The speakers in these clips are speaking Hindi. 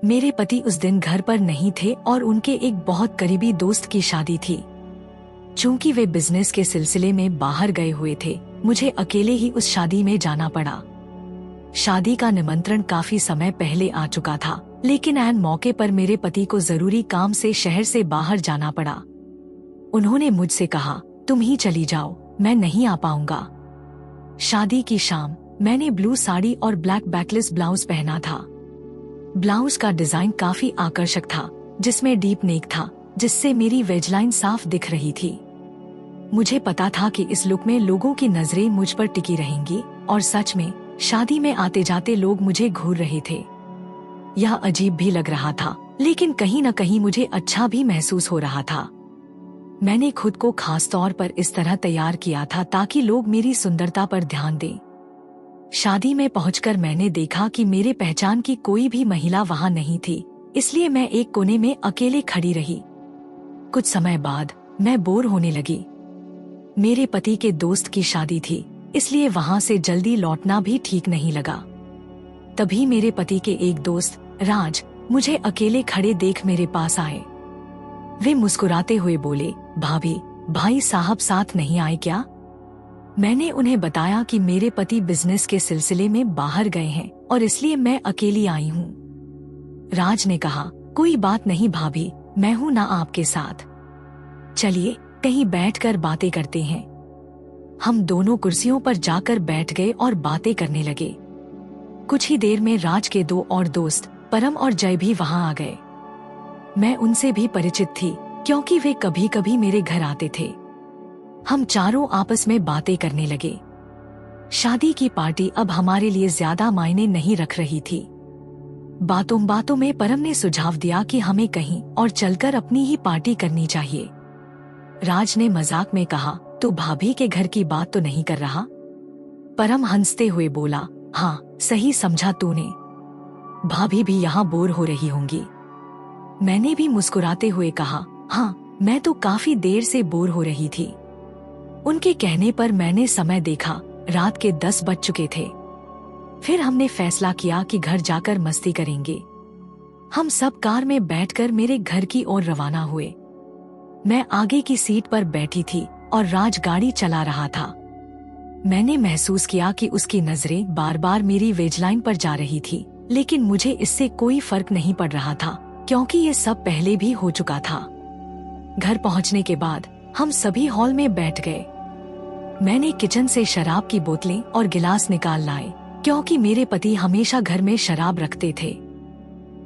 मेरे पति उस दिन घर पर नहीं थे और उनके एक बहुत करीबी दोस्त की शादी थी। चूंकि वे बिजनेस के सिलसिले में बाहर गए हुए थे, मुझे अकेले ही उस शादी में जाना पड़ा। शादी का निमंत्रण काफी समय पहले आ चुका था, लेकिन ऐन मौके पर मेरे पति को जरूरी काम से शहर से बाहर जाना पड़ा। उन्होंने मुझसे कहा, तुम ही चली जाओ, मैं नहीं आ पाऊंगा। शादी की शाम मैंने ब्लू साड़ी और ब्लैक बैकलेस ब्लाउज पहना था। ब्लाउज का डिजाइन काफी आकर्षक था, जिसमें डीप नेक था, जिससे मेरी वेजलाइन साफ दिख रही थी। मुझे पता था कि इस लुक में लोगों की नजरें मुझ पर टिकी रहेंगी, और सच में शादी में आते जाते लोग मुझे घूर रहे थे। यह अजीब भी लग रहा था, लेकिन कहीं न कहीं मुझे अच्छा भी महसूस हो रहा था। मैंने खुद को खास तौर पर इस तरह तैयार किया था ताकि लोग मेरी सुंदरता पर ध्यान दें। शादी में पहुंचकर मैंने देखा कि मेरे पहचान की कोई भी महिला वहां नहीं थी, इसलिए मैं एक कोने में अकेले खड़ी रही। कुछ समय बाद मैं बोर होने लगी। मेरे पति के दोस्त की शादी थी, इसलिए वहां से जल्दी लौटना भी ठीक नहीं लगा। तभी मेरे पति के एक दोस्त राज मुझे अकेले खड़े देख मेरे पास आए। वे मुस्कुराते हुए बोले, भाभी, भाई साहब साथ नहीं आए क्या? मैंने उन्हें बताया कि मेरे पति बिजनेस के सिलसिले में बाहर गए हैं और इसलिए मैं अकेली आई हूँ। राज ने कहा, कोई बात नहीं भाभी, मैं हूँ ना आपके साथ। चलिए कहीं बैठकर बातें करते हैं। हम दोनों कुर्सियों पर जाकर बैठ गए और बातें करने लगे। कुछ ही देर में राज के दो और दोस्त परम और जय भी वहां आ गए। मैं उनसे भी परिचित थी, क्योंकि वे कभी कभी मेरे घर आते थे। हम चारों आपस में बातें करने लगे। शादी की पार्टी अब हमारे लिए ज्यादा मायने नहीं रख रही थी। बातों बातों में परम ने सुझाव दिया कि हमें कहीं और चलकर अपनी ही पार्टी करनी चाहिए। राज ने मजाक में कहा, तू भाभी के घर की बात तो नहीं कर रहा? परम हंसते हुए बोला, हाँ सही समझा तूने, भाभी भी यहाँ बोर हो रही होंगी। मैंने भी मुस्कुराते हुए कहा, हाँ मैं तो काफी देर से बोर हो रही थी। उनके कहने पर मैंने समय देखा, रात के 10 बज चुके थे। फिर हमने फैसला किया कि घर जाकर मस्ती करेंगे। हम सब कार में बैठकर मेरे घर की ओर रवाना हुए। मैं आगे की सीट पर बैठी थी और राज गाड़ी चला रहा था। मैंने महसूस किया कि उसकी नजरें बार बार मेरी वेजलाइन पर जा रही थी, लेकिन मुझे इससे कोई फर्क नहीं पड़ रहा था, क्योंकि ये सब पहले भी हो चुका था। घर पहुंचने के बाद हम सभी हॉल में बैठ गए। मैंने किचन से शराब की बोतलें और गिलास निकाल लाए, क्योंकि मेरे पति हमेशा घर में शराब रखते थे।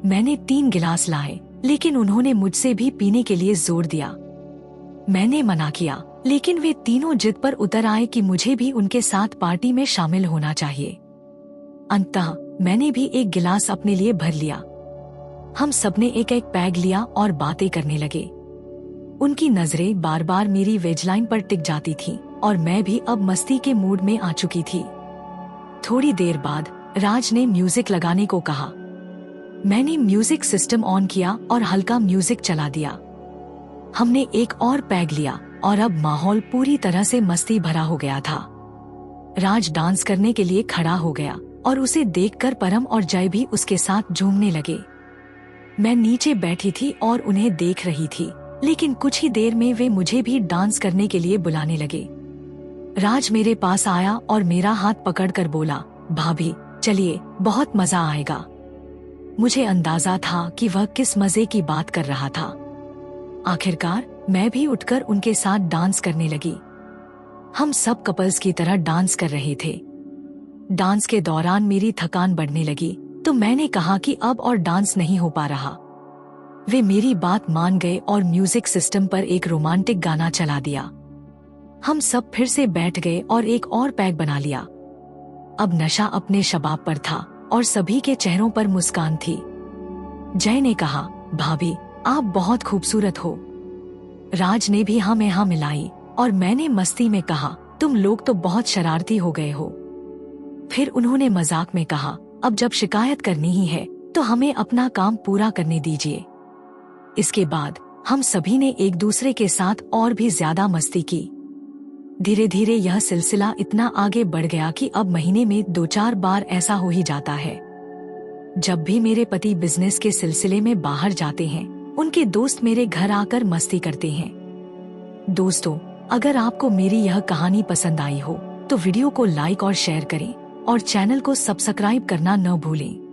मैंने 3 गिलास लाए, लेकिन उन्होंने मुझसे भी पीने के लिए जोर दिया। मैंने मना किया, लेकिन वे तीनों जिद पर उतर आए कि मुझे भी उनके साथ पार्टी में शामिल होना चाहिए। अंततः मैंने भी एक गिलास अपने लिए भर लिया। हम सबने एक एक पैग लिया और बातें करने लगे। उनकी नजरें बार बार मेरी वेजलाइन पर टिक जाती थीं, और मैं भी अब मस्ती के मूड में आ चुकी थी। थोड़ी देर बाद राज ने म्यूजिक लगाने को कहा। मैंने म्यूजिक सिस्टम ऑन किया और हल्का म्यूजिक चला दिया। हमने एक और पैग लिया और अब माहौल पूरी तरह से मस्ती भरा हो गया था। राज डांस करने के लिए खड़ा हो गया और उसे देखकर परम और जय भी उसके साथ झूमने लगे। मैं नीचे बैठी थी और उन्हें देख रही थी, लेकिन कुछ ही देर में वे मुझे भी डांस करने के लिए बुलाने लगे। राज मेरे पास आया और मेरा हाथ पकड़कर बोला, भाभी चलिए, बहुत मजा आएगा। मुझे अंदाजा था कि वह किस मजे की बात कर रहा था। आखिरकार मैं भी उठकर उनके साथ डांस करने लगी। हम सब कपल्स की तरह डांस कर रहे थे। डांस के दौरान मेरी थकान बढ़ने लगी, तो मैंने कहा कि अब और डांस नहीं हो पा रहा। वे मेरी बात मान गए और म्यूजिक सिस्टम पर एक रोमांटिक गाना चला दिया। हम सब फिर से बैठ गए और एक और पैक बना लिया। अब नशा अपने शबाब पर था और सभी के चेहरों पर मुस्कान थी। जय ने कहा, भाभी आप बहुत खूबसूरत हो। राज ने भी हाँ में हाँ मिलाई और मैंने मस्ती में कहा, तुम लोग तो बहुत शरारती हो गए हो। फिर उन्होंने मजाक में कहा, अब जब शिकायत करनी ही है तो हमें अपना काम पूरा करने दीजिए। इसके बाद हम सभी ने एक दूसरे के साथ और भी ज्यादा मस्ती की। धीरे धीरे यह सिलसिला इतना आगे बढ़ गया कि अब महीने में 2-4 बार ऐसा हो ही जाता है। जब भी मेरे पति बिजनेस के सिलसिले में बाहर जाते हैं, उनके दोस्त मेरे घर आकर मस्ती करते हैं। दोस्तों, अगर आपको मेरी यह कहानी पसंद आई हो तो वीडियो को लाइक और शेयर करें और चैनल को सब्सक्राइब करना न भूलें।